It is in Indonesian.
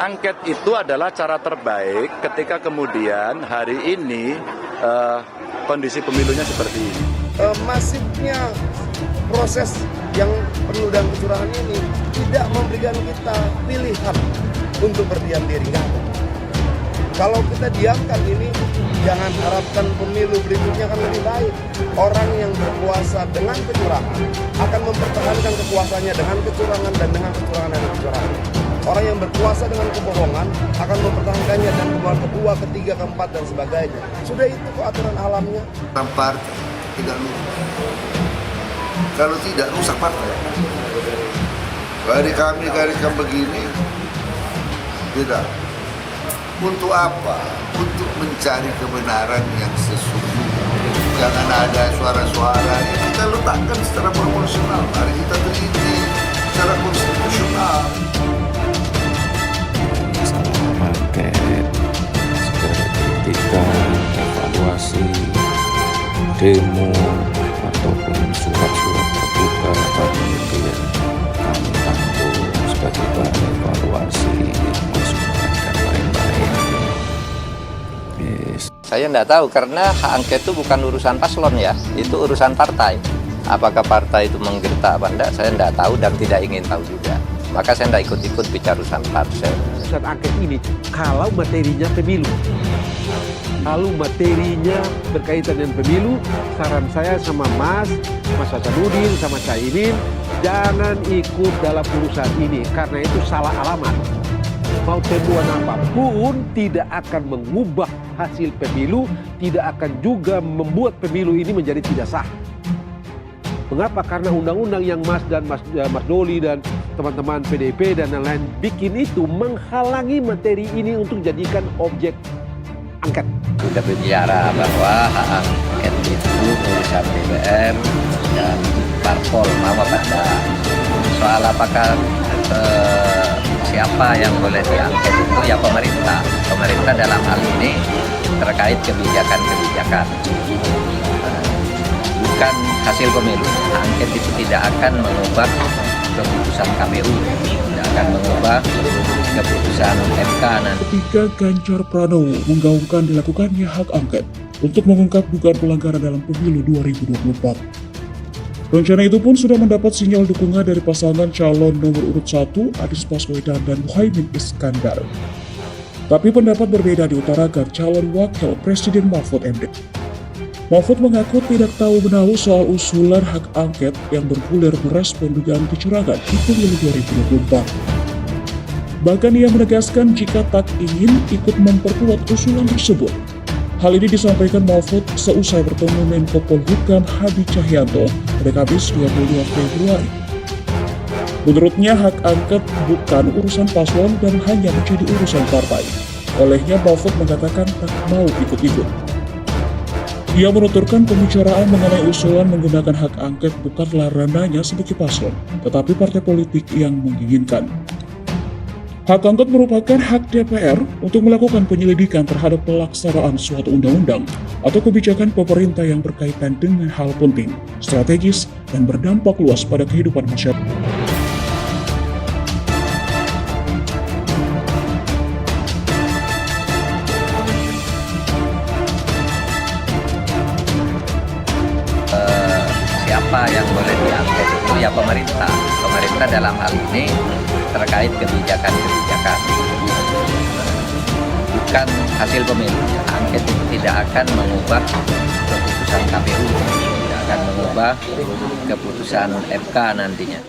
Angket itu adalah cara terbaik ketika kemudian hari ini kondisi pemilunya seperti ini. Masifnya proses yang penuh dan kecurangan ini tidak memberikan kita pilihan untuk berdiam diri. Kalau kita diamkan ini, jangan harapkan pemilu berikutnya akan lebih baik. Orang yang berkuasa dengan kecurangan akan mempertahankan kekuasaannya dengan kecurangan dan dengan kecurangan dan kecurangan. Orang yang berkuasa dengan kebohongan akan mempertahankannya dan kedua, ketiga, keempat dan sebagainya. Sudah itu kok aturan alamnya. Partai tidak lupa. Kalau tidak rusak partai. Kami begini tidak. Untuk apa? Untuk mencari kebenaran yang sesungguhnya. Jangan ada suara-suara yang kita letakkan secara proporsional. Mari kita teliti secara konstitusional. Masalah angket, segera kritikan, evaluasi, demo, ataupun surat-surat terbuka bagi yang kami tampung sebagai bahan evaluasi, masukan dan lain-lain. Saya tidak tahu karena hak angket itu bukan urusan paslon ya, itu urusan partai. Apakah partai itu menggertak apa enggak, saya tidak tahu dan tidak ingin tahu juga. Maka saya tidak ikut-ikut bicara urusan partai. Urusan angket ini, kalau materinya pemilu, lalu materinya berkaitan dengan pemilu, saran saya sama Mas Hasanuddin, sama Caimin, jangan ikut dalam urusan ini, karena itu salah alamat. Mau temuan apapun tidak akan mengubah hasil pemilu, tidak akan juga membuat pemilu ini menjadi tidak sah. Mengapa? Karena undang-undang yang Mas Doli dan teman-teman PDIP dan lain-lain bikin itu menghalangi materi ini untuk jadikan objek angket. Sudah berbicara bahwa hak angket itu urusan BBM dan parpol mau apa enggak. Soal apakah siapa yang boleh diangket itu ya pemerintah. Pemerintah dalam hal ini terkait kebijakan-kebijakan. Bukan hasil pemilu. Angket itu tidak akan mengubah keputusan KPU, tidak akan mengubah keputusan MK nanti. Ketika Ganjar Pranowo menggaungkan dilakukannya hak angket untuk mengungkap dugaan pelanggaran dalam pemilu 2024. Rencana itu pun sudah mendapat sinyal dukungan dari pasangan calon nomor urut 1 Anies Baswedan dan Muhaimin Iskandar. Tapi pendapat berbeda diutarakan calon wakil Presiden Mahfud MD. Mahfud mengaku tidak tahu menahu soal usulan hak angket yang bergulir merespon dugaan kecurangan di pemilu 2024. Bahkan ia menegaskan jika tak ingin ikut memperkuat usulan tersebut. Hal ini disampaikan Mahfud seusai bertemu Menko Polhukam Hadi Cahyanto pada Kamis 22 Februari. Menurutnya hak angket bukan urusan paslon dan hanya menjadi urusan partai. Olehnya Mahfud mengatakan tak mau ikut-ikut. Ia menuturkan pembicaraan mengenai usulan menggunakan hak angket bukanlah ranahnya sebagai paslon, tetapi partai politik yang menginginkan. Hak angket merupakan hak DPR untuk melakukan penyelidikan terhadap pelaksanaan suatu undang-undang atau kebijakan pemerintah yang berkaitan dengan hal penting, strategis, dan berdampak luas pada kehidupan masyarakat. Siapa yang boleh diangket itu ya pemerintah. Pemerintah dalam hal ini terkait kebijakan-kebijakan. Bukan hasil pemilu. Angket itu tidak akan mengubah keputusan KPU, tidak akan mengubah keputusan MK nantinya.